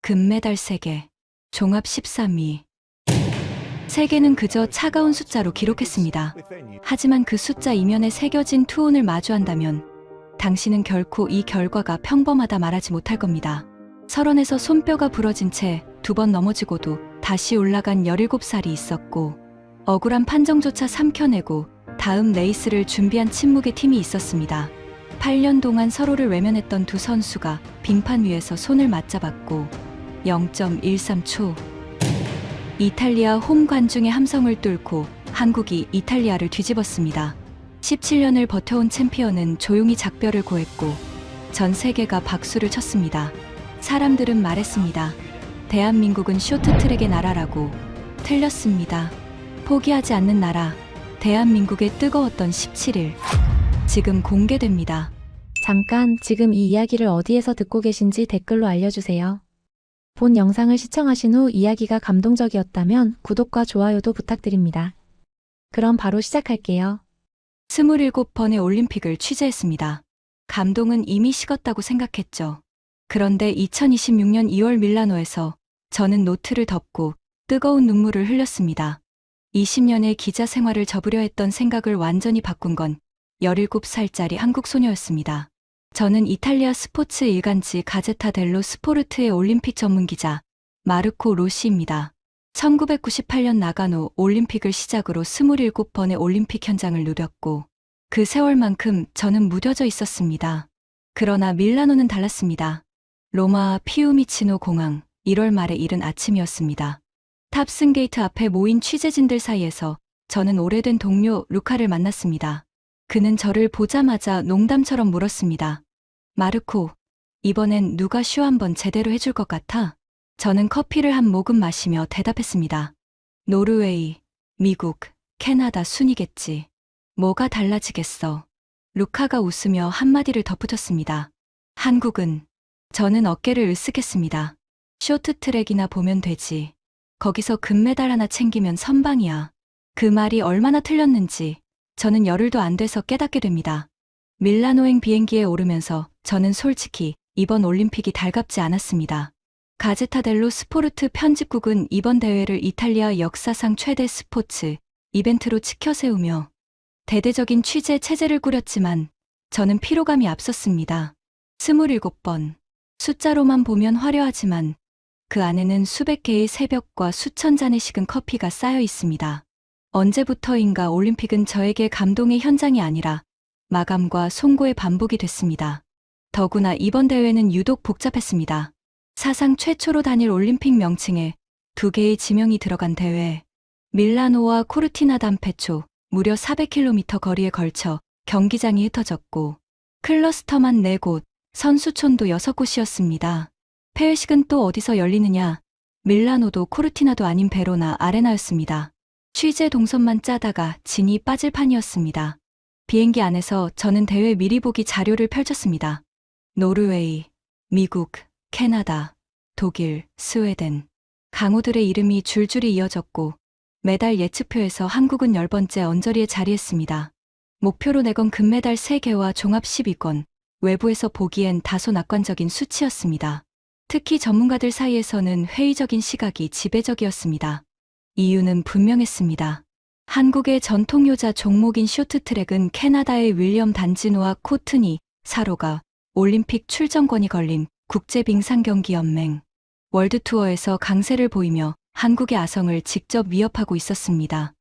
금메달 3개, 종합 13위. 3개는 그저 차가운 숫자로 기록했습니다. 하지만 그 숫자 이면에 새겨진 투혼을 마주한다면 당신은 결코 이 결과가 평범하다 말하지 못할 겁니다. 설원에서 손뼈가 부러진 채 2번 넘어지고도 다시 올라간 17살이 있었고, 억울한 판정조차 삼켜내고 다음 레이스를 준비한 침묵의 팀이 있었습니다. 8년 동안 서로를 외면했던 두 선수가 빙판 위에서 손을 맞잡았고 0.13초. 이탈리아 홈 관중의 함성을 뚫고 한국이 이탈리아를 뒤집었습니다. 17년을 버텨온 챔피언은 조용히 작별을 고했고 전 세계가 박수를 쳤습니다. 사람들은 말했습니다. 대한민국은 쇼트트랙의 나라라고. 틀렸습니다. 포기하지 않는 나라, 대한민국의 뜨거웠던 17일. 지금 공개됩니다. 잠깐, 지금 이 이야기를 어디에서 듣고 계신지 댓글로 알려주세요. 본 영상을 시청하신 후 이야기가 감동적이었다면 구독과 좋아요도 부탁드립니다. 그럼 바로 시작할게요. 27번의 올림픽을 취재했습니다. 감동은 이미 식었다고 생각했죠. 그런데 2026년 2월 밀라노에서 저는 노트를 덮고 뜨거운 눈물을 흘렸습니다. 20년의 기자 생활을 접으려 했던 생각을 완전히 바꾼 건 17살짜리 한국 소녀였습니다. 저는 이탈리아 스포츠 일간지 가제타 델로 스포르트의 올림픽 전문 기자 마르코 로시입니다. 1998년 나가노 올림픽을 시작으로 27번의 올림픽 현장을 누볐고 그 세월만큼 저는 무뎌져 있었습니다. 그러나 밀라노는 달랐습니다. 로마 피우미치노 공항 1월 말의 이른 아침이었습니다. 탑승 게이트 앞에 모인 취재진들 사이에서 저는 오래된 동료 루카를 만났습니다. 그는 저를 보자마자 농담처럼 물었습니다. 마르코, 이번엔 누가 쇼 한번 제대로 해줄 것 같아? 저는 커피를 한 모금 마시며 대답했습니다. 노르웨이, 미국, 캐나다 순이겠지. 뭐가 달라지겠어. 루카가 웃으며 한마디를 덧붙였습니다. 한국은. 저는 어깨를 으쓱했습니다. 쇼트트랙이나 보면 되지. 거기서 금메달 하나 챙기면 선방이야. 그 말이 얼마나 틀렸는지 저는 열흘도 안 돼서 깨닫게 됩니다. 밀라노행 비행기에 오르면서 저는 솔직히 이번 올림픽이 달갑지 않았습니다. 가제타 델로 스포르트 편집국은 이번 대회를 이탈리아 역사상 최대 스포츠 이벤트로 치켜세우며 대대적인 취재 체제를 꾸렸지만 저는 피로감이 앞섰습니다. 27번. 숫자로만 보면 화려하지만 그 안에는 수백 개의 새벽과 수천 잔의 식은 커피가 쌓여 있습니다. 언제부터인가 올림픽은 저에게 감동의 현장이 아니라 마감과 송고의 반복이 됐습니다. 더구나 이번 대회는 유독 복잡했습니다. 사상 최초로 단일 올림픽 명칭에 2개의 지명이 들어간 대회. 밀라노와 코르티나 담페초 무려 400km 거리에 걸쳐 경기장이 흩어졌고 클러스터만 4곳, 선수촌도 6곳이었습니다. 폐회식은 또 어디서 열리느냐? 밀라노도 코르티나도 아닌 베로나 아레나였습니다. 취재 동선만 짜다가 진이 빠질 판이었습니다. 비행기 안에서 저는 대회 미리 보기 자료를 펼쳤습니다. 노르웨이, 미국, 캐나다, 독일, 스웨덴. 강호들의 이름이 줄줄이 이어졌고 메달 예측표에서 한국은 10번째 언저리에 자리했습니다. 목표로 내건 금메달 3개와 종합 12권, 외부에서 보기엔 다소 낙관적인 수치였습니다. 특히 전문가들 사이에서는 회의적인 시각이 지배적이었습니다. 이유는 분명했습니다. 한국의 전통효자 종목인 쇼트트랙은 캐나다의 윌리엄 단지노와 코트니, 사로가 올림픽 출전권이 걸린 국제빙상경기연맹 월드투어에서 강세를 보이며 한국의 아성을 직접 위협하고 있었습니다.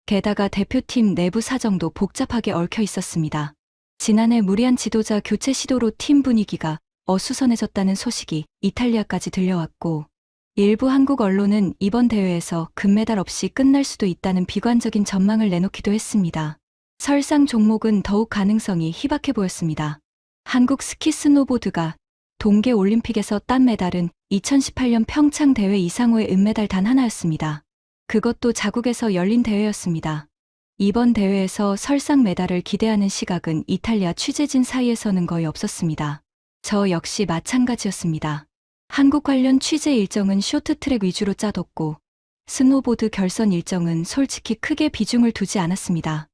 게다가 대표팀 내부 사정도 복잡하게 얽혀 있었습니다. 지난해 무리한 지도자 교체 시도로 팀 분위기가 어수선해졌다는 소식이 이탈리아까지 들려왔고 일부 한국 언론은 이번 대회에서 금메달 없이 끝날 수도 있다는 비관적인 전망을 내놓기도 했습니다. 설상 종목은 더욱 가능성이 희박해 보였습니다. 한국 스키 스노보드가 동계 올림픽에서 딴 메달은 2018년 평창 대회 이상호의 은메달 단 하나였습니다. 그것도 자국에서 열린 대회였습니다. 이번 대회에서 설상 메달을 기대하는 시각은 이탈리아 취재진 사이에서는 거의 없었습니다. 저 역시 마찬가지였습니다. 한국 관련 취재 일정은 쇼트트랙 위주로 짜뒀고 스노보드 결선 일정은 솔직히 크게 비중을 두지 않았습니다.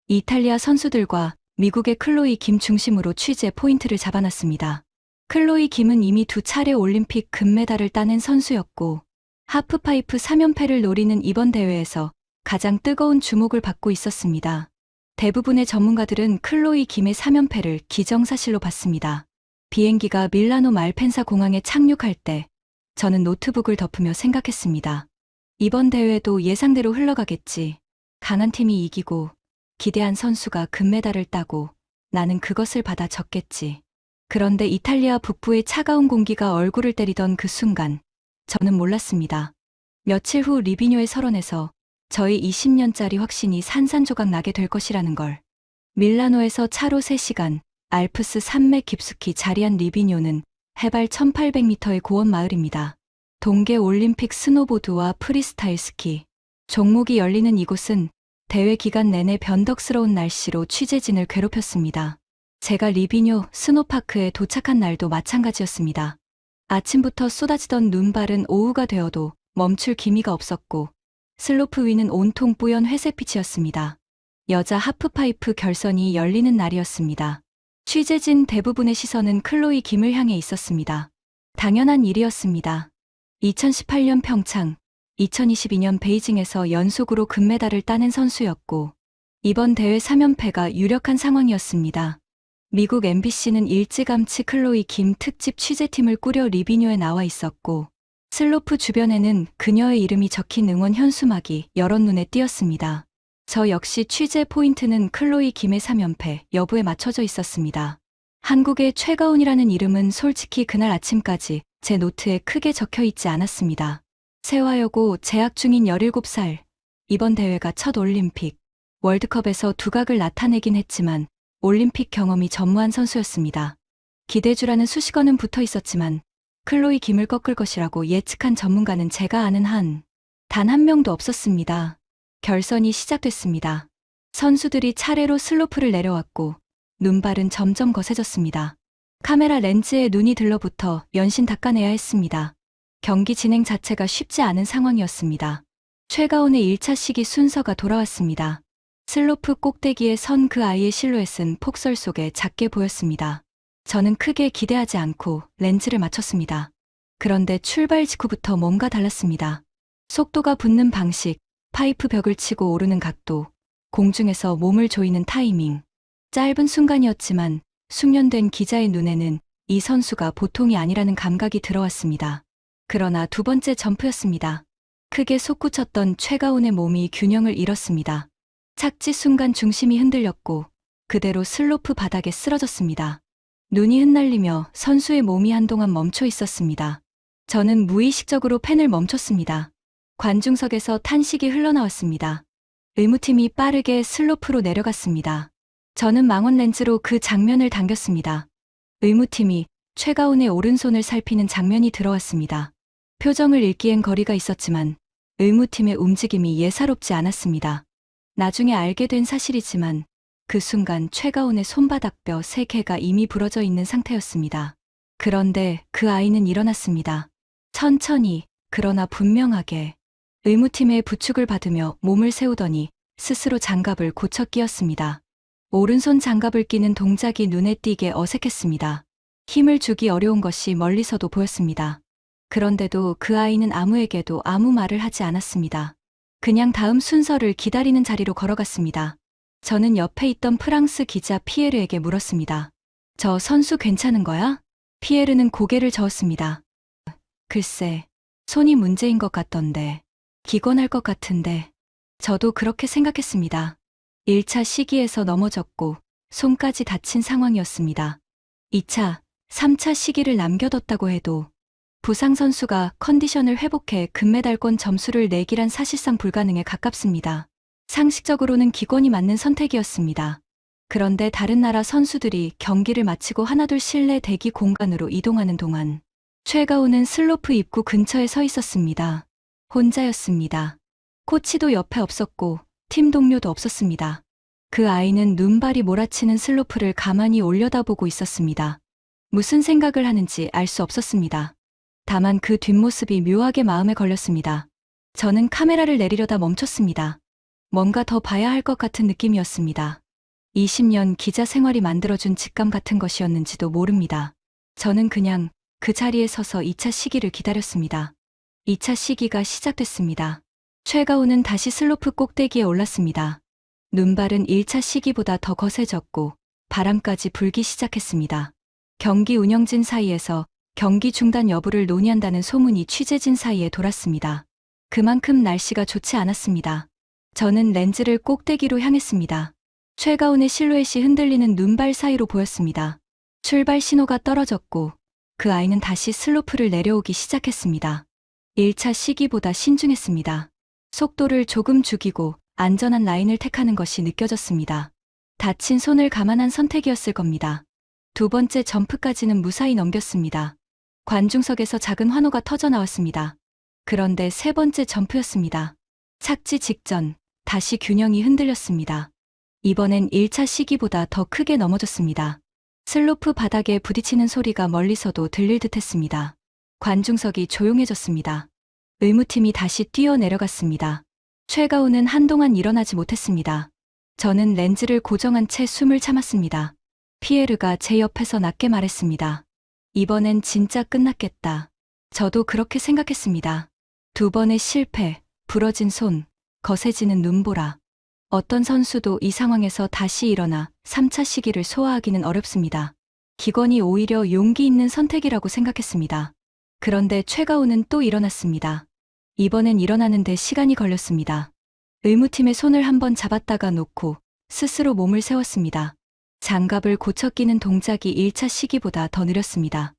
이탈리아 선수들과 미국의 클로이 김 중심으로 취재 포인트를 잡아놨습니다. 클로이 김은 이미 2차례 올림픽 금메달을 따낸 선수였고 하프파이프 3연패를 노리는 이번 대회에서 가장 뜨거운 주목을 받고 있었습니다. 대부분의 전문가들은 클로이 김의 3연패를 기정사실로 봤습니다. 비행기가 밀라노 말펜사 공항에 착륙할 때 저는 노트북을 덮으며 생각했습니다. 이번 대회도 예상대로 흘러가겠지. 강한 팀이 이기고 기대한 선수가 금메달을 따고 나는 그것을 받아 적겠지. 그런데 이탈리아 북부의 차가운 공기가 얼굴을 때리던 그 순간 저는 몰랐습니다. 며칠 후 리비뇨의 설원에서 저희 20년짜리 확신이 산산조각 나게 될 것이라는 걸. 밀라노에서 차로 3시간, 알프스 산맥 깊숙이 자리한 리비뇨는 해발 1800m의 고원 마을입니다. 동계 올림픽 스노보드와 프리스타일 스키, 종목이 열리는 이곳은 대회 기간 내내 변덕스러운 날씨로 취재진을 괴롭혔습니다. 제가 리비뇨 스노파크에 도착한 날도 마찬가지였습니다. 아침부터 쏟아지던 눈발은 오후가 되어도 멈출 기미가 없었고 슬로프 위는 온통 뿌연 회색빛이었습니다. 여자 하프파이프 결선이 열리는 날이었습니다. 취재진 대부분의 시선은 클로이 김을 향해 있었습니다. 당연한 일이었습니다. 2018년 평창, 2022년 베이징에서 연속으로 금메달을 따낸 선수였고 이번 대회 3연패가 유력한 상황이었습니다. 미국 MBC는 일찌감치 클로이 김 특집 취재팀을 꾸려 리비뇨에 나와 있었고 슬로프 주변에는 그녀의 이름이 적힌 응원 현수막이 여러 눈에 띄었습니다. 저 역시 취재 포인트는 클로이 김의 3연패 여부에 맞춰져 있었습니다. 한국의 최가운이라는 이름은 솔직히 그날 아침까지 제 노트에 크게 적혀 있지 않았습니다. 세화여고 재학 중인 17살, 이번 대회가 첫 올림픽, 월드컵에서 두각을 나타내긴 했지만 올림픽 경험이 전무한 선수였습니다. 기대주라는 수식어는 붙어 있었지만 클로이 김을 꺾을 것이라고 예측한 전문가는 제가 아는 단 한 명도 없었습니다. 결선이 시작됐습니다. 선수들이 차례로 슬로프를 내려왔고 눈발은 점점 거세졌습니다. 카메라 렌즈에 눈이 들러붙어 연신 닦아내야 했습니다. 경기 진행 자체가 쉽지 않은 상황이었습니다. 최가온의 1차 시기 순서가 돌아왔습니다. 슬로프 꼭대기에 선 그 아이의 실루엣은 폭설 속에 작게 보였습니다. 저는 크게 기대하지 않고 렌즈를 맞췄습니다. 그런데 출발 직후부터 뭔가 달랐습니다. 속도가 붙는 방식, 파이프 벽을 치고 오르는 각도, 공중에서 몸을 조이는 타이밍. 짧은 순간이었지만 숙련된 기자의 눈에는 이 선수가 보통이 아니라는 감각이 들어왔습니다. 그러나 두 번째 점프였습니다. 크게 솟구쳤던 최가온의 몸이 균형을 잃었습니다. 착지 순간 중심이 흔들렸고 그대로 슬로프 바닥에 쓰러졌습니다. 눈이 흩날리며 선수의 몸이 한동안 멈춰 있었습니다. 저는 무의식적으로 펜을 멈췄습니다. 관중석에서 탄식이 흘러나왔습니다. 의무팀이 빠르게 슬로프로 내려갔습니다. 저는 망원 렌즈로 그 장면을 당겼습니다. 의무팀이 최가온의 오른손을 살피는 장면이 들어왔습니다. 표정을 읽기엔 거리가 있었지만 의무팀의 움직임이 예사롭지 않았습니다. 나중에 알게 된 사실이지만 그 순간 최가온의 손바닥뼈 3개가 이미 부러져 있는 상태였습니다. 그런데 그 아이는 일어났습니다. 천천히, 그러나 분명하게. 의무팀의 부축을 받으며 몸을 세우더니 스스로 장갑을 고쳐 끼었습니다. 오른손 장갑을 끼는 동작이 눈에 띄게 어색했습니다. 힘을 주기 어려운 것이 멀리서도 보였습니다. 그런데도 그 아이는 아무에게도 아무 말을 하지 않았습니다. 그냥 다음 순서를 기다리는 자리로 걸어갔습니다. 저는 옆에 있던 프랑스 기자 피에르에게 물었습니다. 저 선수 괜찮은 거야? 피에르는 고개를 저었습니다. 글쎄, 손이 문제인 것 같던데. 기권할 것 같은데. 저도 그렇게 생각했습니다. 1차 시기에서 넘어졌고 손까지 다친 상황이었습니다. 2차, 3차 시기를 남겨뒀다고 해도 부상 선수가 컨디션을 회복해 금메달권 점수를 내기란 사실상 불가능에 가깝습니다. 상식적으로는 기권이 맞는 선택이었습니다. 그런데 다른 나라 선수들이 경기를 마치고 하나둘 실내 대기 공간으로 이동하는 동안 최가온은 슬로프 입구 근처에 서 있었습니다. 혼자였습니다. 코치도 옆에 없었고 팀 동료도 없었습니다. 그 아이는 눈발이 몰아치는 슬로프를 가만히 올려다보고 있었습니다. 무슨 생각을 하는지 알 수 없었습니다. 다만 그 뒷모습이 묘하게 마음에 걸렸습니다. 저는 카메라를 내리려다 멈췄습니다. 뭔가 더 봐야 할 것 같은 느낌이었습니다. 20년 기자 생활이 만들어준 직감 같은 것이었는지도 모릅니다. 저는 그냥 그 자리에 서서 2차 시기를 기다렸습니다. 2차 시기가 시작됐습니다. 최가훈은 다시 슬로프 꼭대기에 올랐습니다. 눈발은 1차 시기보다 더 거세졌고 바람까지 불기 시작했습니다. 경기 운영진 사이에서 경기 중단 여부를 논의한다는 소문이 취재진 사이에 돌았습니다. 그만큼 날씨가 좋지 않았습니다. 저는 렌즈를 꼭대기로 향했습니다. 최가훈의 실루엣이 흔들리는 눈발 사이로 보였습니다. 출발 신호가 떨어졌고 그 아이는 다시 슬로프를 내려오기 시작했습니다. 1차 시기보다 신중했습니다. 속도를 조금 죽이고 안전한 라인을 택하는 것이 느껴졌습니다. 다친 손을 감안한 선택이었을 겁니다. 두 번째 점프까지는 무사히 넘겼습니다. 관중석에서 작은 환호가 터져 나왔습니다. 그런데 세 번째 점프였습니다. 착지 직전 다시 균형이 흔들렸습니다. 이번엔 1차 시기보다 더 크게 넘어졌습니다. 슬로프 바닥에 부딪히는 소리가 멀리서도 들릴 듯했습니다. 관중석이 조용해졌습니다. 의무팀이 다시 뛰어 내려갔습니다. 최가훈은 한동안 일어나지 못했습니다. 저는 렌즈를 고정한 채 숨을 참았습니다. 피에르가 제 옆에서 낮게 말했습니다. 이번엔 진짜 끝났겠다. 저도 그렇게 생각했습니다. 두 번의 실패, 부러진 손, 거세지는 눈보라. 어떤 선수도 이 상황에서 다시 일어나 3차 시기를 소화하기는 어렵습니다. 기권이 오히려 용기 있는 선택이라고 생각했습니다. 그런데 최가훈은 또 일어났습니다. 이번엔 일어나는데 시간이 걸렸습니다. 의무팀의 손을 한번 잡았다가 놓고 스스로 몸을 세웠습니다. 장갑을 고쳐 끼는 동작이 1차 시기보다 더 느렸습니다.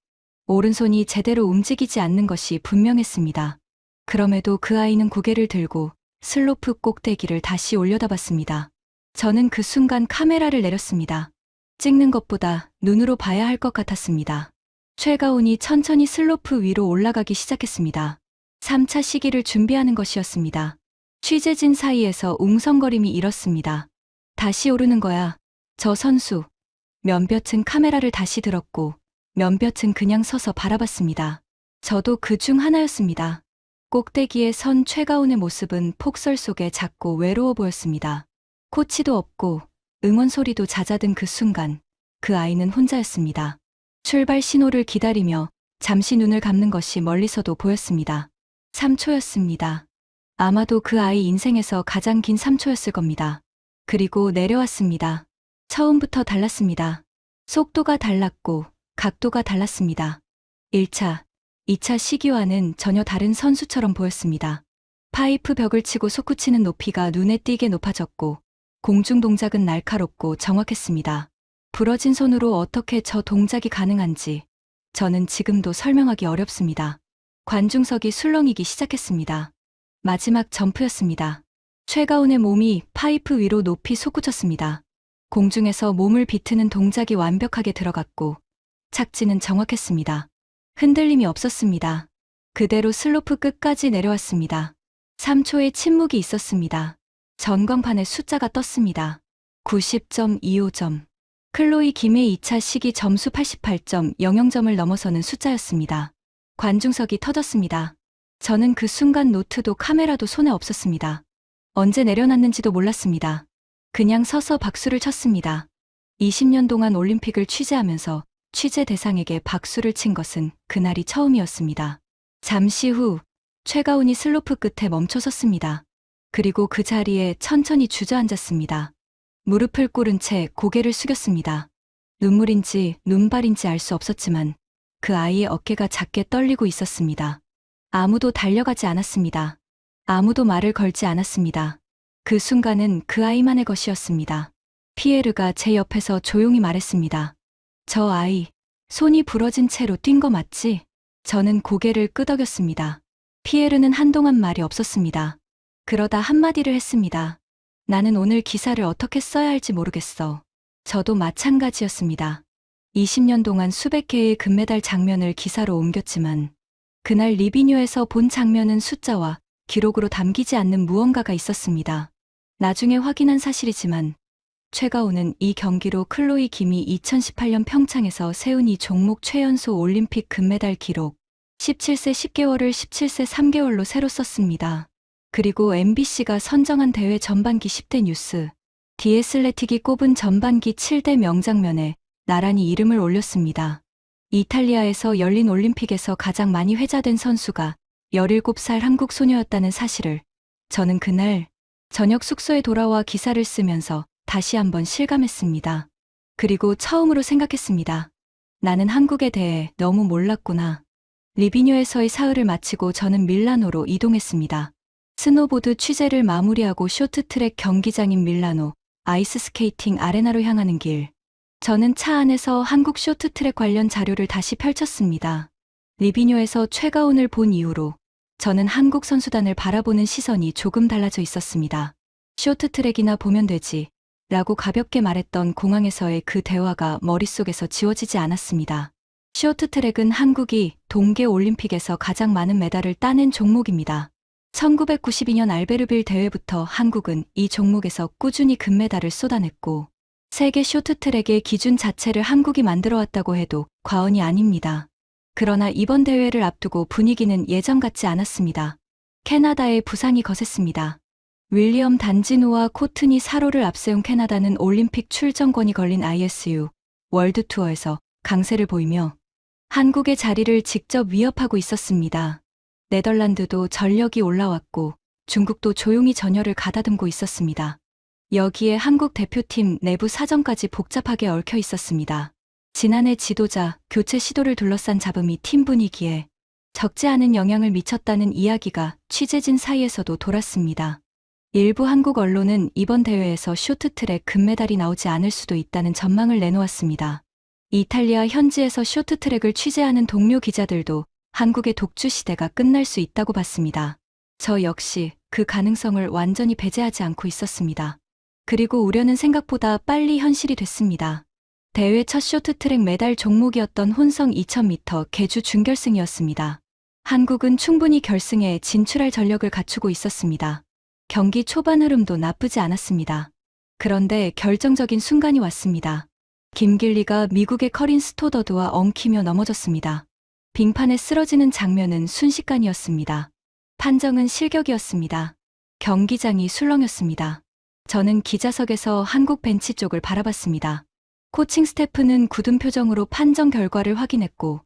오른손이 제대로 움직이지 않는 것이 분명했습니다. 그럼에도 그 아이는 고개를 들고 슬로프 꼭대기를 다시 올려다봤습니다. 저는 그 순간 카메라를 내렸습니다. 찍는 것보다 눈으로 봐야 할 것 같았습니다. 최가훈이 천천히 슬로프 위로 올라가기 시작했습니다. 3차 시기를 준비하는 것이었습니다. 취재진 사이에서 웅성거림이 일었습니다. 다시 오르는 거야. 저 선수. 몇몇은 카메라를 다시 들었고 몇몇은 그냥 서서 바라봤습니다. 저도 그 중 하나였습니다. 꼭대기에 선 최가훈의 모습은 폭설 속에 작고 외로워 보였습니다. 코치도 없고 응원 소리도 잦아든 그 순간 그 아이는 혼자였습니다. 출발 신호를 기다리며 잠시 눈을 감는 것이 멀리서도 보였습니다. 3초였습니다. 아마도 그 아이 인생에서 가장 긴 3초였을 겁니다. 그리고 내려왔습니다. 처음부터 달랐습니다. 속도가 달랐고 각도가 달랐습니다. 1차, 2차 시기와는 전혀 다른 선수처럼 보였습니다. 파이프 벽을 치고 솟구치는 높이가 눈에 띄게 높아졌고 공중 동작은 날카롭고 정확했습니다. 부러진 손으로 어떻게 저 동작이 가능한지 저는 지금도 설명하기 어렵습니다. 관중석이 술렁이기 시작했습니다. 마지막 점프였습니다. 최가훈의 몸이 파이프 위로 높이 솟구쳤습니다. 공중에서 몸을 비트는 동작이 완벽하게 들어갔고 착지는 정확했습니다. 흔들림이 없었습니다. 그대로 슬로프 끝까지 내려왔습니다. 3초의 침묵이 있었습니다. 전광판에 숫자가 떴습니다. 90.25점. 클로이 김의 2차 시기 점수 88.00점을 넘어서는 숫자였습니다. 관중석이 터졌습니다. 저는 그 순간 노트도 카메라도 손에 없었습니다. 언제 내려놨는지도 몰랐습니다. 그냥 서서 박수를 쳤습니다. 20년 동안 올림픽을 취재하면서 취재 대상에게 박수를 친 것은 그날이 처음이었습니다. 잠시 후 최가훈이 슬로프 끝에 멈춰 섰습니다. 그리고 그 자리에 천천히 주저앉았습니다. 무릎을 꿇은 채 고개를 숙였습니다. 눈물인지 눈발인지 알 수 없었지만 그 아이의 어깨가 작게 떨리고 있었습니다. 아무도 달려가지 않았습니다. 아무도 말을 걸지 않았습니다. 그 순간은 그 아이만의 것이었습니다. 피에르가 제 옆에서 조용히 말했습니다. 저 아이, 손이 부러진 채로 뛴 거 맞지? 저는 고개를 끄덕였습니다. 피에르는 한동안 말이 없었습니다. 그러다 한마디를 했습니다. 나는 오늘 기사를 어떻게 써야 할지 모르겠어. 저도 마찬가지였습니다. 20년 동안 수백 개의 금메달 장면을 기사로 옮겼지만 그날 리비뉴에서 본 장면은 숫자와 기록으로 담기지 않는 무언가가 있었습니다. 나중에 확인한 사실이지만 최가훈은 이 경기로 클로이 김이 2018년 평창에서 세운 이 종목 최연소 올림픽 금메달 기록 17세 10개월을 17세 3개월로 새로 썼습니다. 그리고 MBC가 선정한 대회 전반기 10대 뉴스 디애슬레틱이 꼽은 전반기 7대 명장면에 나란히 이름을 올렸습니다. 이탈리아에서 열린 올림픽에서 가장 많이 회자된 선수가 17살 한국 소녀였다는 사실을 저는 그날 저녁 숙소에 돌아와 기사를 쓰면서 다시 한번 실감했습니다. 그리고 처음으로 생각했습니다. 나는 한국에 대해 너무 몰랐구나. 리비뉴에서의 사흘을 마치고 저는 밀라노로 이동했습니다. 스노보드 취재를 마무리하고 쇼트트랙 경기장인 밀라노 아이스 스케이팅 아레나로 향하는 길. 저는 차 안에서 한국 쇼트트랙 관련 자료를 다시 펼쳤습니다. 리비뉴에서 최가온을 본 이후로 저는 한국 선수단을 바라보는 시선이 조금 달라져 있었습니다. 쇼트트랙이나 보면 되지 라고 가볍게 말했던 공항에서의 그 대화가 머릿속에서 지워지지 않았습니다. 쇼트트랙은 한국이 동계올림픽에서 가장 많은 메달을 따낸 종목입니다. 1992년 알베르빌 대회부터 한국은 이 종목에서 꾸준히 금메달을 쏟아냈고 세계 쇼트트랙의 기준 자체를 한국이 만들어왔다고 해도 과언이 아닙니다. 그러나 이번 대회를 앞두고 분위기는 예전 같지 않았습니다. 캐나다의 부상이 거셌습니다. 윌리엄 단지노와 코트니 사로를 앞세운 캐나다는 올림픽 출전권이 걸린 ISU 월드 투어에서 강세를 보이며 한국의 자리를 직접 위협하고 있었습니다. 네덜란드도 전력이 올라왔고 중국도 조용히 전열을 가다듬고 있었습니다. 여기에 한국 대표팀 내부 사정까지 복잡하게 얽혀 있었습니다. 지난해 지도자 교체 시도를 둘러싼 잡음이 팀 분위기에 적지 않은 영향을 미쳤다는 이야기가 취재진 사이에서도 돌았습니다. 일부 한국 언론은 이번 대회에서 쇼트트랙 금메달이 나오지 않을 수도 있다는 전망을 내놓았습니다. 이탈리아 현지에서 쇼트트랙을 취재하는 동료 기자들도 한국의 독주 시대가 끝날 수 있다고 봤습니다. 저 역시 그 가능성을 완전히 배제하지 않고 있었습니다. 그리고 우려는 생각보다 빨리 현실이 됐습니다. 대회 첫 쇼트트랙 메달 종목이었던 혼성 2000m 계주 준결승이었습니다. 한국은 충분히 결승에 진출할 전력을 갖추고 있었습니다. 경기 초반 흐름도 나쁘지 않았습니다. 그런데 결정적인 순간이 왔습니다. 김길리가 미국의 커린 스토더드와 엉키며 넘어졌습니다. 빙판에 쓰러지는 장면은 순식간이었습니다. 판정은 실격이었습니다. 경기장이 술렁였습니다. 저는 기자석에서 한국 벤치 쪽을 바라봤습니다. 코칭 스태프는 굳은 표정으로 판정 결과를 확인했고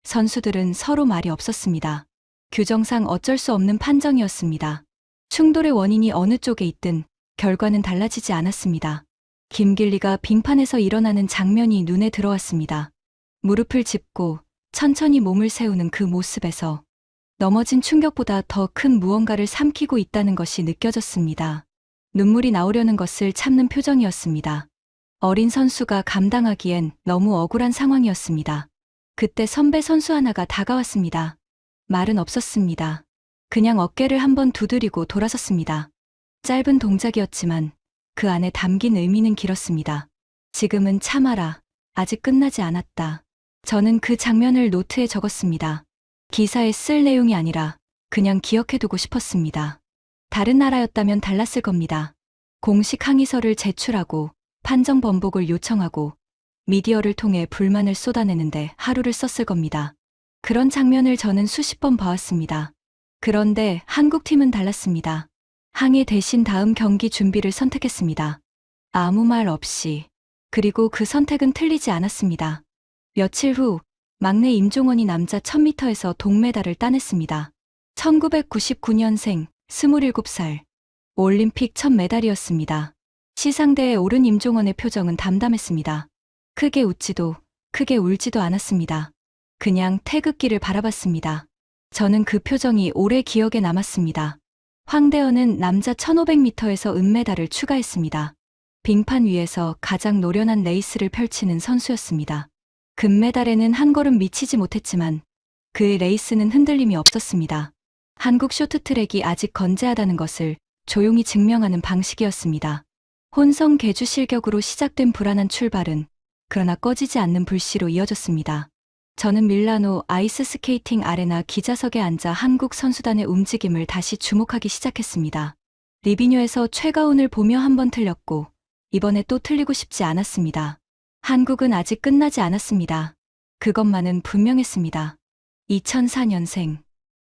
선수들은 서로 말이 없었습니다. 규정상 어쩔 수 없는 판정이었습니다. 충돌의 원인이 어느 쪽에 있든 결과는 달라지지 않았습니다. 김길리가 빙판에서 일어나는 장면이 눈에 들어왔습니다. 무릎을 짚고 천천히 몸을 세우는 그 모습에서 넘어진 충격보다 더 큰 무언가를 삼키고 있다는 것이 느껴졌습니다. 눈물이 나오려는 것을 참는 표정이었습니다. 어린 선수가 감당하기엔 너무 억울한 상황이었습니다. 그때 선배 선수 하나가 다가왔습니다. 말은 없었습니다. 그냥 어깨를 한번 두드리고 돌아섰습니다. 짧은 동작이었지만 그 안에 담긴 의미는 길었습니다. 지금은 참아라. 아직 끝나지 않았다. 저는 그 장면을 노트에 적었습니다. 기사에 쓸 내용이 아니라 그냥 기억해두고 싶었습니다. 다른 나라였다면 달랐을 겁니다. 공식 항의서를 제출하고 판정 번복을 요청하고 미디어를 통해 불만을 쏟아내는데 하루를 썼을 겁니다. 그런 장면을 저는 수십 번 봐왔습니다. 그런데 한국팀은 달랐습니다. 항의 대신 다음 경기 준비를 선택했습니다. 아무 말 없이. 그리고 그 선택은 틀리지 않았습니다. 며칠 후 막내 임종원이 남자 1000m에서 동메달을 따냈습니다. 1999년생 27살. 올림픽 첫 메달이었습니다. 시상대에 오른 임종원의 표정은 담담했습니다. 크게 웃지도 크게 울지도 않았습니다. 그냥 태극기를 바라봤습니다. 저는 그 표정이 오래 기억에 남았습니다. 황대현은 남자 1500m에서 은메달을 추가했습니다. 빙판 위에서 가장 노련한 레이스를 펼치는 선수였습니다. 금메달에는 한 걸음 미치지 못했지만 그의 레이스는 흔들림이 없었습니다. 한국 쇼트트랙이 아직 건재하다는 것을 조용히 증명하는 방식이었습니다. 혼성 계주 실격으로 시작된 불안한 출발은 그러나 꺼지지 않는 불씨로 이어졌습니다. 저는 밀라노 아이스 스케이팅 아레나 기자석에 앉아 한국 선수단의 움직임을 다시 주목하기 시작했습니다. 리비뉴에서 최가온을 보며 한 번 틀렸고 이번에 또 틀리고 싶지 않았습니다. 한국은 아직 끝나지 않았습니다. 그것만은 분명했습니다. 2004년생.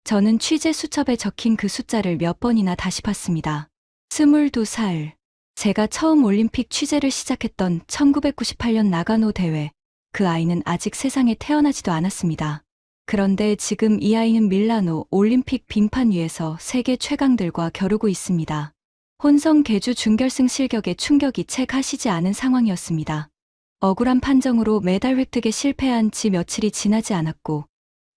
저는 취재 수첩에 적힌 그 숫자를 몇 번이나 다시 봤습니다. 22살. 제가 처음 올림픽 취재를 시작했던 1998년 나가노 대회. 그 아이는 아직 세상에 태어나지도 않았습니다. 그런데 지금 이 아이는 밀라노 올림픽 빙판 위에서 세계 최강들과 겨루고 있습니다. 혼성 계주 준결승 실격에 충격이 채 가시지 않은 상황이었습니다. 억울한 판정으로 메달 획득에 실패한 지 며칠이 지나지 않았고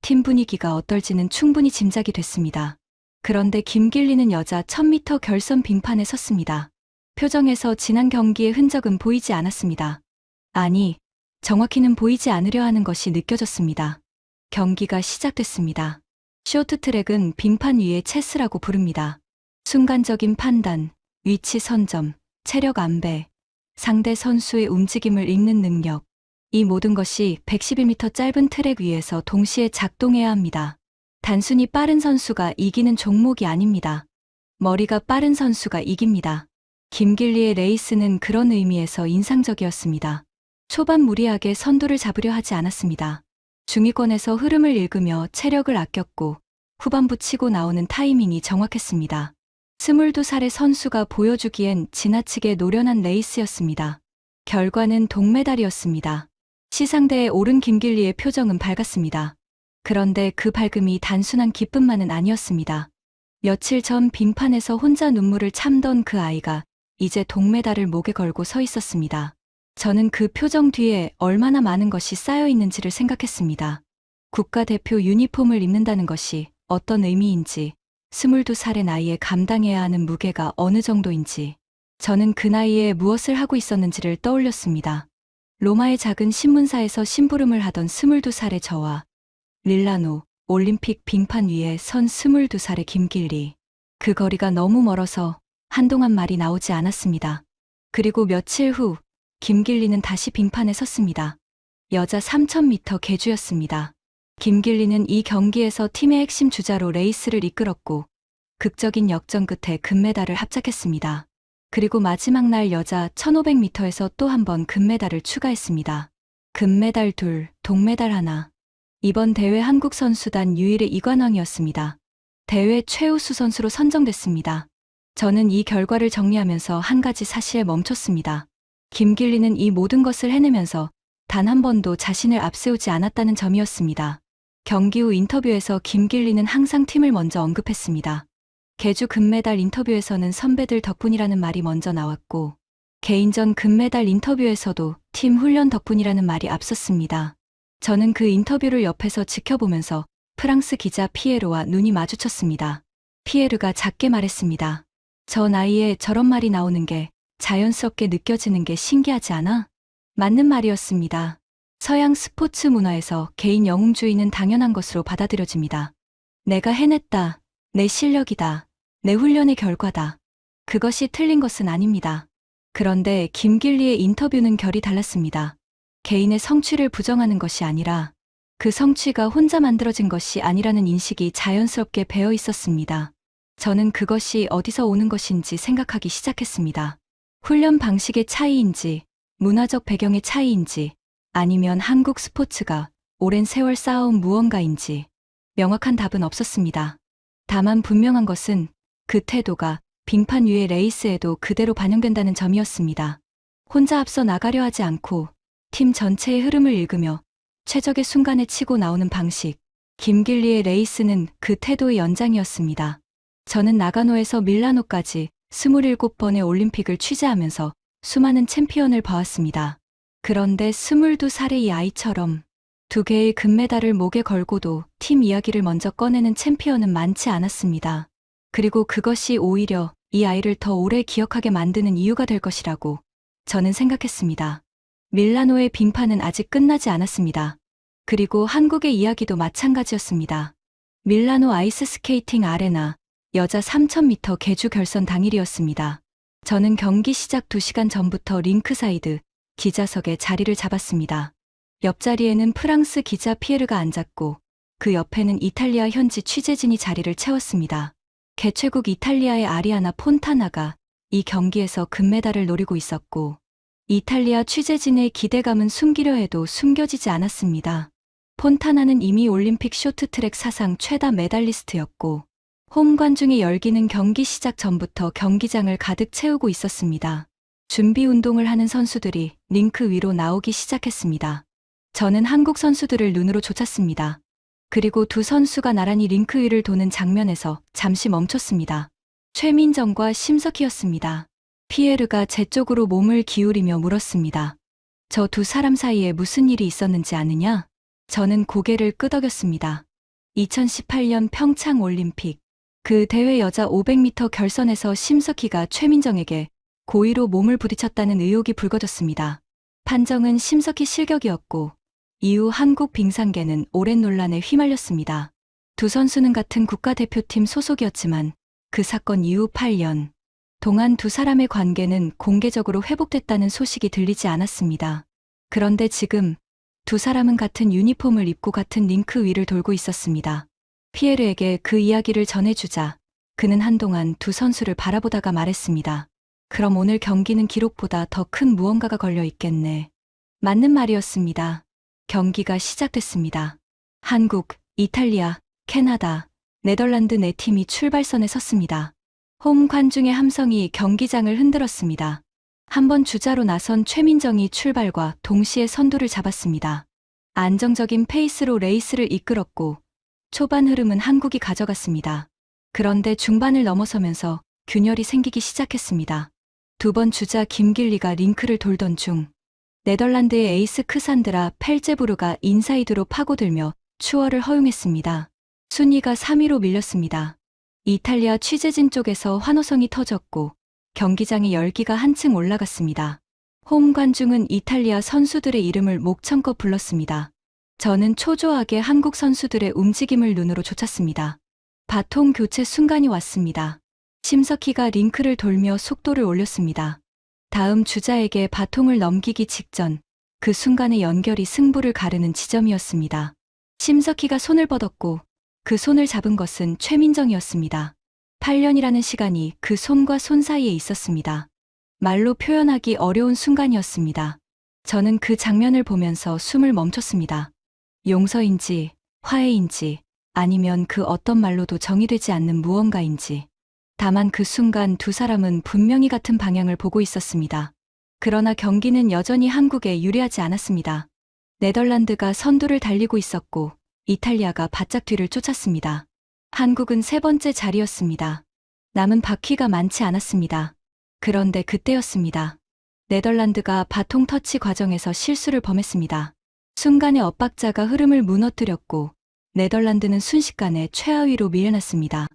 팀 분위기가 어떨지는 충분히 짐작이 됐습니다. 그런데 김길리는 여자 1000m 결선 빙판에 섰습니다. 표정에서 지난 경기의 흔적은 보이지 않았습니다. 아니, 정확히는 보이지 않으려 하는 것이 느껴졌습니다. 경기가 시작됐습니다. 쇼트트랙은 빙판 위의 체스라고 부릅니다. 순간적인 판단, 위치 선점, 체력 안배, 상대 선수의 움직임을 읽는 능력, 이 모든 것이 111m 짧은 트랙 위에서 동시에 작동해야 합니다. 단순히 빠른 선수가 이기는 종목이 아닙니다. 머리가 빠른 선수가 이깁니다. 김길리의 레이스는 그런 의미에서 인상적이었습니다. 초반 무리하게 선두를 잡으려 하지 않았습니다. 중위권에서 흐름을 읽으며 체력을 아꼈고 후반부 치고 나오는 타이밍이 정확했습니다. 22살의 선수가 보여주기엔 지나치게 노련한 레이스였습니다. 결과는 동메달이었습니다. 시상대에 오른 김길리의 표정은 밝았습니다. 그런데 그 밝음이 단순한 기쁨만은 아니었습니다. 며칠 전 빙판에서 혼자 눈물을 참던 그 아이가 이제 동메달을 목에 걸고 서 있었습니다. 저는 그 표정 뒤에 얼마나 많은 것이 쌓여 있는지를 생각했습니다. 국가대표 유니폼을 입는다는 것이 어떤 의미인지, 22살의 나이에 감당해야 하는 무게가 어느 정도인지, 저는 그 나이에 무엇을 하고 있었는지를 떠올렸습니다. 로마의 작은 신문사에서 심부름을 하던 22살의 저와 밀라노 올림픽 빙판 위에 선 22살의 김길리. 그 거리가 너무 멀어서 한동안 말이 나오지 않았습니다. 그리고 며칠 후 김길리는 다시 빙판에 섰습니다. 여자 3000m 계주였습니다. 김길리는 이 경기에서 팀의 핵심 주자로 레이스를 이끌었고 극적인 역전 끝에 금메달을 합작했습니다. 그리고 마지막 날 여자 1500m에서 또 한 번 금메달을 추가했습니다. 금메달 2, 동메달 1. 이번 대회 한국 선수단 유일의 이관왕이었습니다. 대회 최우수 선수로 선정됐습니다. 저는 이 결과를 정리하면서 한 가지 사실에 멈췄습니다. 김길리는 이 모든 것을 해내면서 단 한 번도 자신을 앞세우지 않았다는 점이었습니다. 경기 후 인터뷰에서 김길리는 항상 팀을 먼저 언급했습니다. 계주 금메달 인터뷰에서는 선배들 덕분이라는 말이 먼저 나왔고 개인전 금메달 인터뷰에서도 팀 훈련 덕분이라는 말이 앞섰습니다. 저는 그 인터뷰를 옆에서 지켜보면서 프랑스 기자 피에르와 눈이 마주쳤습니다. 피에르가 작게 말했습니다. 저 나이에 저런 말이 나오는 게 자연스럽게 느껴지는 게 신기하지 않아? 맞는 말이었습니다. 서양 스포츠 문화에서 개인 영웅주의는 당연한 것으로 받아들여집니다. 내가 해냈다. 내 실력이다. 내 훈련의 결과다. 그것이 틀린 것은 아닙니다. 그런데 김길리의 인터뷰는 결이 달랐습니다. 개인의 성취를 부정하는 것이 아니라 그 성취가 혼자 만들어진 것이 아니라는 인식이 자연스럽게 배어 있었습니다. 저는 그것이 어디서 오는 것인지 생각하기 시작했습니다. 훈련 방식의 차이인지, 문화적 배경의 차이인지, 아니면 한국 스포츠가 오랜 세월 쌓아온 무언가인지 명확한 답은 없었습니다. 다만 분명한 것은 그 태도가 빙판 위의 레이스에도 그대로 반영된다는 점이었습니다. 혼자 앞서 나가려 하지 않고 팀 전체의 흐름을 읽으며 최적의 순간에 치고 나오는 방식, 김길리의 레이스는 그 태도의 연장이었습니다. 저는 나가노에서 밀라노까지 27번의 올림픽을 취재하면서 수많은 챔피언을 봐왔습니다. 그런데 22살의 이 아이처럼 2개의 금메달을 목에 걸고도 팀 이야기를 먼저 꺼내는 챔피언은 많지 않았습니다. 그리고 그것이 오히려 이 아이를 더 오래 기억하게 만드는 이유가 될 것이라고 저는 생각했습니다. 밀라노의 빙판은 아직 끝나지 않았습니다. 그리고 한국의 이야기도 마찬가지였습니다. 밀라노 아이스 스케이팅 아레나 여자 3000m 계주 결선 당일이었습니다. 저는 경기 시작 2시간 전부터 링크사이드 기자석에 자리를 잡았습니다. 옆자리에는 프랑스 기자 피에르가 앉았고 그 옆에는 이탈리아 현지 취재진이 자리를 채웠습니다. 개최국 이탈리아의 아리아나 폰타나가 이 경기에서 금메달을 노리고 있었고 이탈리아 취재진의 기대감은 숨기려 해도 숨겨지지 않았습니다. 폰타나는 이미 올림픽 쇼트트랙 사상 최다 메달리스트였고 홈 관중의 열기는 경기 시작 전부터 경기장을 가득 채우고 있었습니다. 준비 운동을 하는 선수들이 링크 위로 나오기 시작했습니다. 저는 한국 선수들을 눈으로 쫓았습니다. 그리고 두 선수가 나란히 링크 위를 도는 장면에서 잠시 멈췄습니다. 최민정과 심석희였습니다. 피에르가 제 쪽으로 몸을 기울이며 물었습니다. 저 두 사람 사이에 무슨 일이 있었는지 아느냐? 저는 고개를 끄덕였습니다. 2018년 평창 올림픽. 그 대회 여자 500m 결선에서 심석희가 최민정에게 고의로 몸을 부딪혔다는 의혹이 불거졌습니다. 판정은 심석희 실격이었고 이후 한국 빙상계는 오랜 논란에 휘말렸습니다. 두 선수는 같은 국가대표팀 소속이었지만 그 사건 이후 8년 동안 두 사람의 관계는 공개적으로 회복됐다는 소식이 들리지 않았습니다. 그런데 지금 두 사람은 같은 유니폼을 입고 같은 링크 위를 돌고 있었습니다. 피에르에게 그 이야기를 전해주자 그는 한동안 두 선수를 바라보다가 말했습니다. 그럼 오늘 경기는 기록보다 더 큰 무언가가 걸려 있겠네. 맞는 말이었습니다. 경기가 시작됐습니다. 한국, 이탈리아, 캐나다, 네덜란드 네 팀이 출발선에 섰습니다. 홈 관중의 함성이 경기장을 흔들었습니다. 한 번 주자로 나선 최민정이 출발과 동시에 선두를 잡았습니다. 안정적인 페이스로 레이스를 이끌었고 초반 흐름은 한국이 가져갔습니다. 그런데 중반을 넘어서면서 균열이 생기기 시작했습니다. 두 번 주자 김길리가 링크를 돌던 중 네덜란드의 에이스 크산드라 펠제부르가 인사이드로 파고들며 추월을 허용했습니다. 순위가 3위로 밀렸습니다. 이탈리아 취재진 쪽에서 환호성이 터졌고 경기장의 열기가 한층 올라갔습니다. 홈 관중은 이탈리아 선수들의 이름을 목청껏 불렀습니다. 저는 초조하게 한국 선수들의 움직임을 눈으로 쫓았습니다. 바통 교체 순간이 왔습니다. 심석희가 링크를 돌며 속도를 올렸습니다. 다음 주자에게 바통을 넘기기 직전 그 순간의 연결이 승부를 가르는 지점이었습니다. 심석희가 손을 뻗었고 그 손을 잡은 것은 최민정이었습니다. 8년이라는 시간이 그 손과 손 사이에 있었습니다. 말로 표현하기 어려운 순간이었습니다. 저는 그 장면을 보면서 숨을 멈췄습니다. 용서인지, 화해인지, 아니면 그 어떤 말로도 정의되지 않는 무언가인지. 다만 그 순간 두 사람은 분명히 같은 방향을 보고 있었습니다. 그러나 경기는 여전히 한국에 유리하지 않았습니다. 네덜란드가 선두를 달리고 있었고 이탈리아가 바짝 뒤를 쫓았습니다. 한국은 세 번째 자리였습니다. 남은 바퀴가 많지 않았습니다. 그런데 그때였습니다. 네덜란드가 바통 터치 과정에서 실수를 범했습니다. 순간의 엇박자가 흐름을 무너뜨렸고 네덜란드는 순식간에 최하위로 밀려났습니다.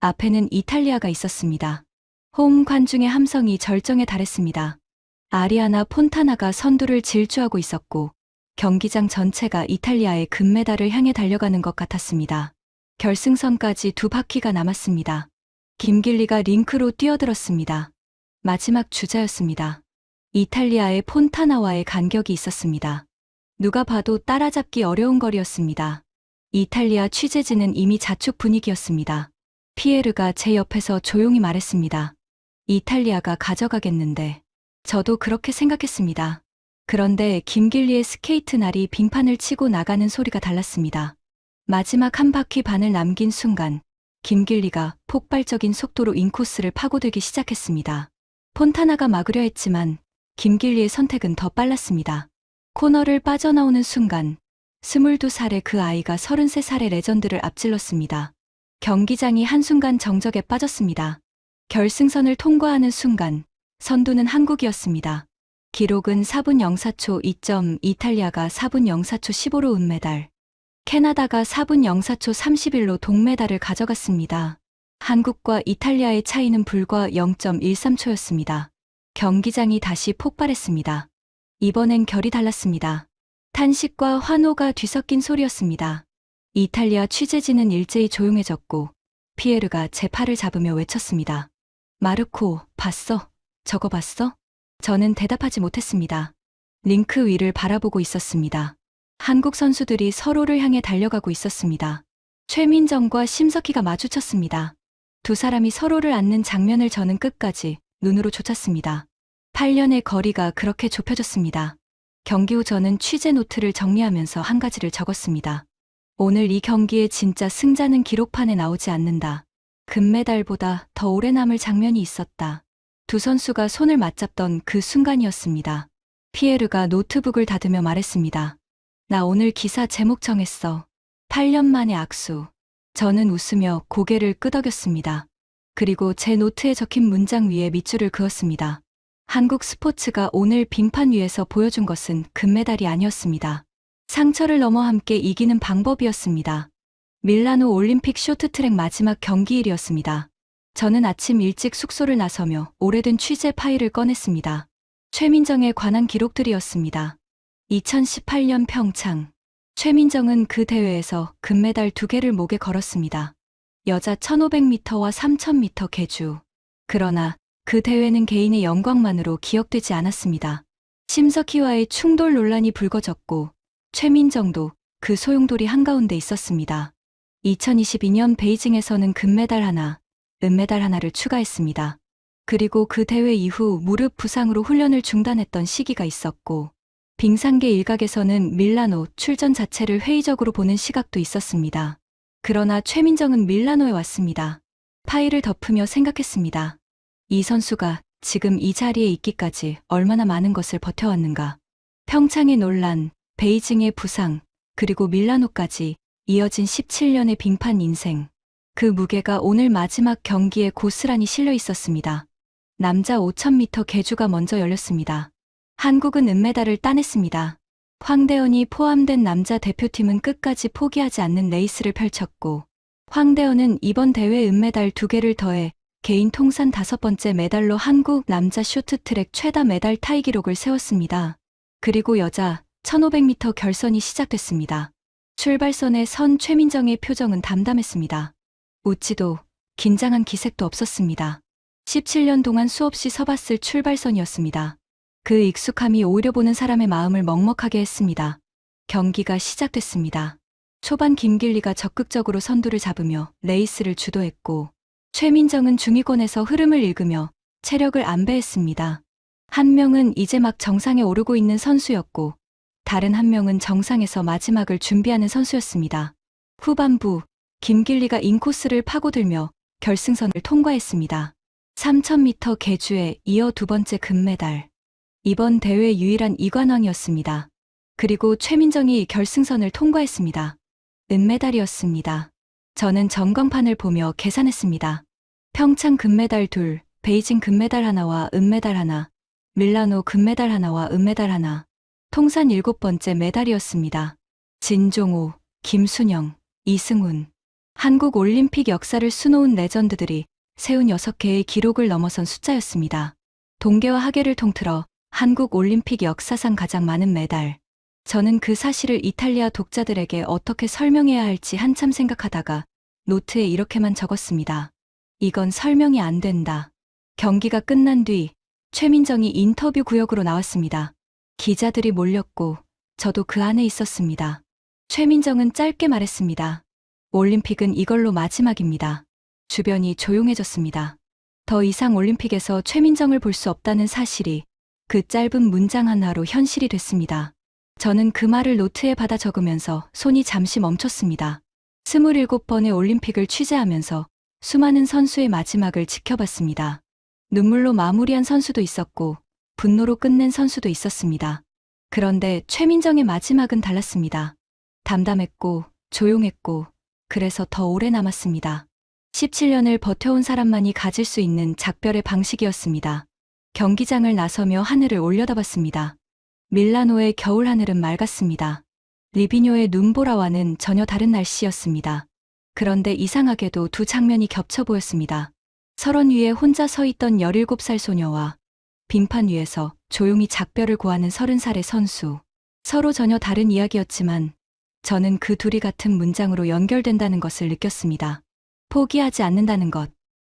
앞에는 이탈리아가 있었습니다. 홈 관중의 함성이 절정에 달했습니다. 아리아나 폰타나가 선두를 질주하고 있었고 경기장 전체가 이탈리아의 금메달을 향해 달려가는 것 같았습니다. 결승선까지 두 바퀴가 남았습니다. 김길리가 링크로 뛰어들었습니다. 마지막 주자였습니다. 이탈리아의 폰타나와의 간격이 있었습니다. 누가 봐도 따라잡기 어려운 거리였습니다. 이탈리아 취재진은 이미 자축 분위기였습니다. 피에르가 제 옆에서 조용히 말했습니다. 이탈리아가 가져가겠는데. 저도 그렇게 생각했습니다. 그런데 김길리의 스케이트 날이 빙판을 치고 나가는 소리가 달랐습니다. 마지막 한 바퀴 반을 남긴 순간 김길리가 폭발적인 속도로 인코스를 파고들기 시작했습니다. 폰타나가 막으려 했지만 김길리의 선택은 더 빨랐습니다. 코너를 빠져나오는 순간 22살의 그 아이가 33살의 레전드를 앞질렀습니다. 경기장이 한순간 정적에 빠졌습니다. 결승선을 통과하는 순간 선두는 한국이었습니다. 기록은 4분 04초 2점, 이탈리아가 4분 04초 15로 은메달, 캐나다가 4분 04초 31로 동메달을 가져갔습니다. 한국과 이탈리아의 차이는 불과 0.13초였습니다. 경기장이 다시 폭발했습니다. 이번엔 결이 달랐습니다. 탄식과 환호가 뒤섞인 소리였습니다. 이탈리아 취재진은 일제히 조용해졌고 피에르가 제 팔을 잡으며 외쳤습니다. 마르코, 봤어? 저거 봤어? 저는 대답하지 못했습니다. 링크 위를 바라보고 있었습니다. 한국 선수들이 서로를 향해 달려가고 있었습니다. 최민정과 심석희가 마주쳤습니다. 두 사람이 서로를 안는 장면을 저는 끝까지 눈으로 쫓았습니다. 8년의 거리가 그렇게 좁혀졌습니다. 경기 후 저는 취재 노트를 정리하면서 한 가지를 적었습니다. 오늘 이 경기의 진짜 승자는 기록판에 나오지 않는다. 금메달보다 더 오래 남을 장면이 있었다. 두 선수가 손을 맞잡던 그 순간이었습니다. 피에르가 노트북을 닫으며 말했습니다. 나 오늘 기사 제목 정했어. 8년 만에 악수. 저는 웃으며 고개를 끄덕였습니다. 그리고 제 노트에 적힌 문장 위에 밑줄을 그었습니다. 한국 스포츠가 오늘 빙판 위에서 보여준 것은 금메달이 아니었습니다. 상처를 넘어 함께 이기는 방법이었습니다. 밀라노 올림픽 쇼트트랙 마지막 경기일이었습니다. 저는 아침 일찍 숙소를 나서며 오래된 취재 파일을 꺼냈습니다. 최민정에 관한 기록들이었습니다. 2018년 평창. 최민정은 그 대회에서 금메달 2개를 목에 걸었습니다. 여자 1500m와 3000m 계주. 그러나 그 대회는 개인의 영광만으로 기억되지 않았습니다. 심석희와의 충돌 논란이 불거졌고 최민정도 그 소용돌이 한가운데 있었습니다. 2022년 베이징에서는 금메달 하나, 은메달 하나를 추가했습니다. 그리고 그 대회 이후 무릎 부상으로 훈련을 중단했던 시기가 있었고 빙상계 일각에서는 밀라노 출전 자체를 회의적으로 보는 시각도 있었습니다. 그러나 최민정은 밀라노에 왔습니다. 파일을 덮으며 생각했습니다. 이 선수가 지금 이 자리에 있기까지 얼마나 많은 것을 버텨왔는가. 평창의 논란, 베이징의 부상, 그리고 밀라노까지 이어진 17년의 빙판 인생. 그 무게가 오늘 마지막 경기에 고스란히 실려 있었습니다. 남자 5000m 계주가 먼저 열렸습니다. 한국은 은메달을 따냈습니다. 황대현이 포함된 남자 대표팀은 끝까지 포기하지 않는 레이스를 펼쳤고 황대현은 이번 대회 은메달 2개를 더해 개인 통산 5번째 메달로 한국 남자 쇼트트랙 최다 메달 타이 기록을 세웠습니다. 그리고 여자 1500m 결선이 시작됐습니다. 출발선에 선 최민정의 표정은 담담했습니다. 웃지도 긴장한 기색도 없었습니다. 17년 동안 수없이 서봤을 출발선이었습니다. 그 익숙함이 오히려 보는 사람의 마음을 먹먹하게 했습니다. 경기가 시작됐습니다. 초반 김길리가 적극적으로 선두를 잡으며 레이스를 주도했고 최민정은 중위권에서 흐름을 읽으며 체력을 안배했습니다. 한 명은 이제 막 정상에 오르고 있는 선수였고 다른 한 명은 정상에서 마지막을 준비하는 선수였습니다. 후반부 김길리가 인코스를 파고들며 결승선을 통과했습니다. 3000m 계주에 이어 2번째 금메달. 이번 대회 유일한 이관왕이었습니다. 그리고 최민정이 결승선을 통과했습니다. 은메달이었습니다. 저는 전광판을 보며 계산했습니다. 평창 금메달 2, 베이징 금메달 하나와 은메달 하나, 밀라노 금메달 하나와 은메달 하나, 통산 7번째 메달이었습니다. 진종호, 김순영, 이승훈. 한국 올림픽 역사를 수놓은 레전드들이 세운 6개의 기록을 넘어선 숫자였습니다. 동계와 하계를 통틀어 한국 올림픽 역사상 가장 많은 메달. 저는 그 사실을 이탈리아 독자들에게 어떻게 설명해야 할지 한참 생각하다가 노트에 이렇게만 적었습니다. 이건 설명이 안 된다. 경기가 끝난 뒤 최민정이 인터뷰 구역으로 나왔습니다. 기자들이 몰렸고 저도 그 안에 있었습니다. 최민정은 짧게 말했습니다. 올림픽은 이걸로 마지막입니다. 주변이 조용해졌습니다. 더 이상 올림픽에서 최민정을 볼 수 없다는 사실이 그 짧은 문장 하나로 현실이 됐습니다. 저는 그 말을 노트에 받아 적으면서 손이 잠시 멈췄습니다. 27번의 올림픽을 취재하면서 수많은 선수의 마지막을 지켜봤습니다. 눈물로 마무리한 선수도 있었고 분노로 끝낸 선수도 있었습니다. 그런데 최민정의 마지막은 달랐습니다. 담담했고 조용했고 그래서 더 오래 남았습니다. 17년을 버텨온 사람만이 가질 수 있는 작별의 방식이었습니다. 경기장을 나서며 하늘을 올려다봤습니다. 밀라노의 겨울 하늘은 맑았습니다. 리비뇨의 눈보라와는 전혀 다른 날씨였습니다. 그런데 이상하게도 두 장면이 겹쳐 보였습니다. 설원 위에 혼자 서 있던 17살 소녀와 빙판 위에서 조용히 작별을 고하는 30살의 선수. 서로 전혀 다른 이야기였지만 저는 그 둘이 같은 문장으로 연결된다는 것을 느꼈습니다. 포기하지 않는다는 것.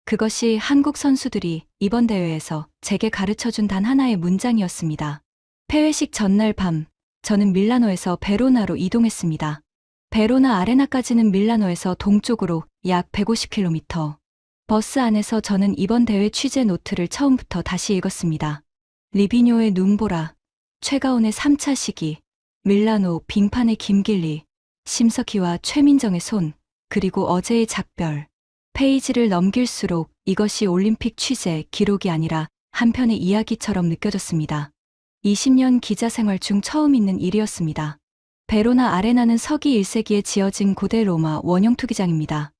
그것이 한국 선수들이 이번 대회에서 제게 가르쳐준 단 하나의 문장이었습니다. 폐회식 전날 밤, 저는 밀라노에서 베로나로 이동했습니다. 베로나 아레나까지는 밀라노에서 동쪽으로 약 150km. 버스 안에서 저는 이번 대회 취재 노트를 처음부터 다시 읽었습니다. 리비뇨의 눈보라, 최가온의 3차 시기, 밀라노 빙판의 김길리, 심석희와 최민정의 손, 그리고 어제의 작별. 페이지를 넘길수록 이것이 올림픽 취재 기록이 아니라 한 편의 이야기처럼 느껴졌습니다. 20년 기자 생활 중 처음 있는 일이었습니다. 베로나 아레나는 서기 1세기에 지어진 고대 로마 원형 투기장입니다.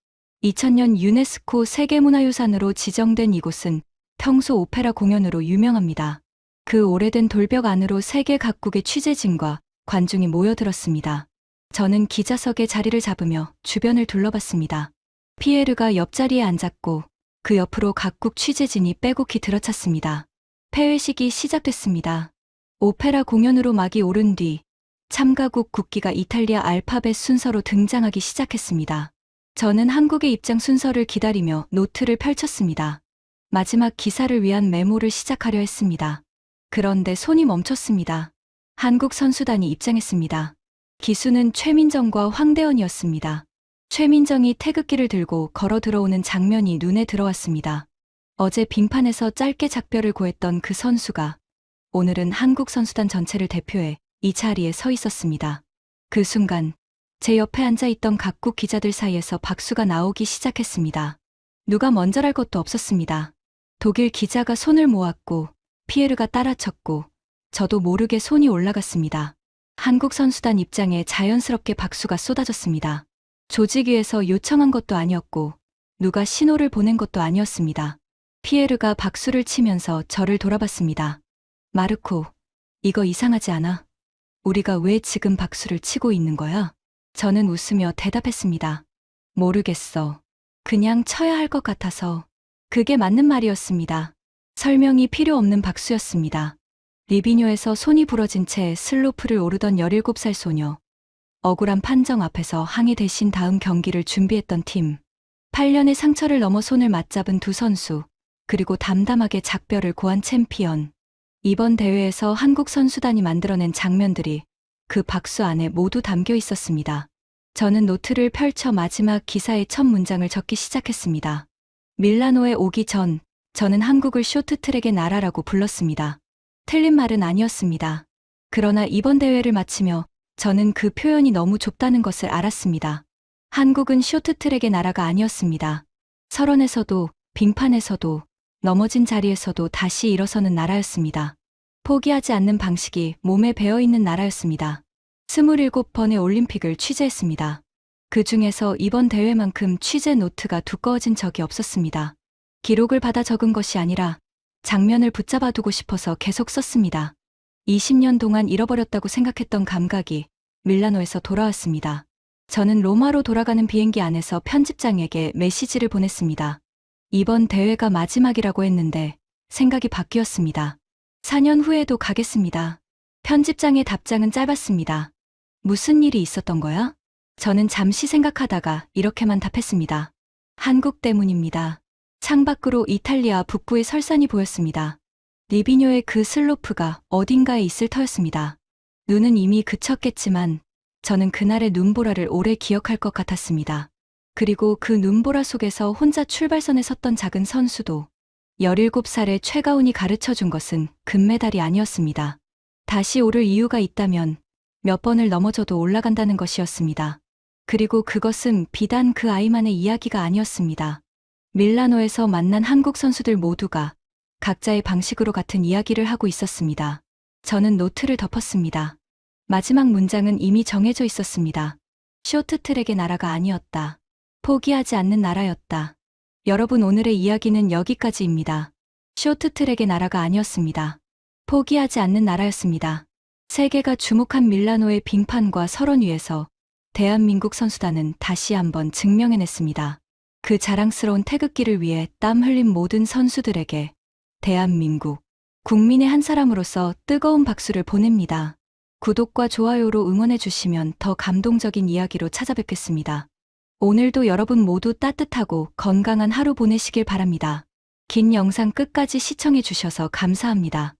2000년 유네스코 세계문화유산으로 지정된 이곳은 평소 오페라 공연으로 유명합니다. 그 오래된 돌벽 안으로 세계 각국의 취재진과 관중이 모여들었습니다. 저는 기자석에 자리를 잡으며 주변을 둘러봤습니다. 피에르가 옆자리에 앉았고 그 옆으로 각국 취재진이 빼곡히 들어찼습니다. 폐회식이 시작됐습니다. 오페라 공연으로 막이 오른 뒤 참가국 국기가 이탈리아 알파벳 순서로 등장하기 시작했습니다. 저는 한국의 입장 순서를 기다리며 노트를 펼쳤습니다. 마지막 기사를 위한 메모를 시작하려 했습니다. 그런데 손이 멈췄습니다. 한국 선수단이 입장했습니다. 기수는 최민정과 황대현이었습니다. 최민정이 태극기를 들고 걸어 들어오는 장면이 눈에 들어왔습니다. 어제 빙판에서 짧게 작별을 고했던 그 선수가 오늘은 한국 선수단 전체를 대표해 이 자리에 서 있었습니다. 그 순간 제 옆에 앉아있던 각국 기자들 사이에서 박수가 나오기 시작했습니다. 누가 먼저랄 것도 없었습니다. 독일 기자가 손을 모았고 피에르가 따라쳤고 저도 모르게 손이 올라갔습니다. 한국 선수단 입장에 자연스럽게 박수가 쏟아졌습니다. 조직위에서 요청한 것도 아니었고 누가 신호를 보낸 것도 아니었습니다. 피에르가 박수를 치면서 저를 돌아봤습니다. 마르코, 이거 이상하지 않아? 우리가 왜 지금 박수를 치고 있는 거야? 저는 웃으며 대답했습니다. 모르겠어. 그냥 쳐야 할 것 같아서. 그게 맞는 말이었습니다. 설명이 필요 없는 박수였습니다. 리비뇨에서 손이 부러진 채 슬로프를 오르던 17살 소녀. 억울한 판정 앞에서 항해 대신 다음 경기를 준비했던 팀. 8년의 상처를 넘어 손을 맞잡은 두 선수. 그리고 담담하게 작별을 고한 챔피언. 이번 대회에서 한국 선수단이 만들어낸 장면들이 그 박수 안에 모두 담겨 있었습니다. 저는 노트를 펼쳐 마지막 기사의 첫 문장을 적기 시작했습니다. 밀라노에 오기 전 저는 한국을 쇼트트랙의 나라라고 불렀습니다. 틀린 말은 아니었습니다. 그러나 이번 대회를 마치며 저는 그 표현이 너무 좁다는 것을 알았습니다. 한국은 쇼트트랙의 나라가 아니었습니다. 설원에서도 빙판에서도 넘어진 자리에서도 다시 일어서는 나라였습니다. 포기하지 않는 방식이 몸에 배어있는 나라였습니다. 27번의 올림픽을 취재했습니다. 그 중에서 이번 대회만큼 취재 노트가 두꺼워진 적이 없었습니다. 기록을 받아 적은 것이 아니라 장면을 붙잡아 두고 싶어서 계속 썼습니다. 20년 동안 잃어버렸다고 생각했던 감각이 밀라노에서 돌아왔습니다. 저는 로마로 돌아가는 비행기 안에서 편집장에게 메시지를 보냈습니다. 이번 대회가 마지막이라고 했는데 생각이 바뀌었습니다. 4년 후에도 가겠습니다. 편집장의 답장은 짧았습니다. 무슨 일이 있었던 거야? 저는 잠시 생각하다가 이렇게만 답했습니다. 한국 때문입니다. 창밖으로 이탈리아 북부의 설산이 보였습니다. 리비뇨의 그 슬로프가 어딘가에 있을 터였습니다. 눈은 이미 그쳤겠지만 저는 그날의 눈보라를 오래 기억할 것 같았습니다. 그리고 그 눈보라 속에서 혼자 출발선에 섰던 작은 선수도 17살의 최가훈이 가르쳐준 것은 금메달이 아니었습니다. 다시 오를 이유가 있다면 몇 번을 넘어져도 올라간다는 것이었습니다. 그리고 그것은 비단 그 아이만의 이야기가 아니었습니다. 밀라노에서 만난 한국 선수들 모두가 각자의 방식으로 같은 이야기를 하고 있었습니다. 저는 노트를 덮었습니다. 마지막 문장은 이미 정해져 있었습니다. 쇼트트랙의 나라가 아니었다. 포기하지 않는 나라였다. 여러분, 오늘의 이야기는 여기까지입니다. 쇼트트랙의 나라가 아니었습니다. 포기하지 않는 나라였습니다. 세계가 주목한 밀라노의 빙판과 설원 위에서 대한민국 선수단은 다시 한번 증명해냈습니다. 그 자랑스러운 태극기를 위해 땀 흘린 모든 선수들에게 대한민국 국민의 한 사람으로서 뜨거운 박수를 보냅니다. 구독과 좋아요로 응원해주시면 더 감동적인 이야기로 찾아뵙겠습니다. 오늘도 여러분 모두 따뜻하고 건강한 하루 보내시길 바랍니다. 긴 영상 끝까지 시청해주셔서 감사합니다.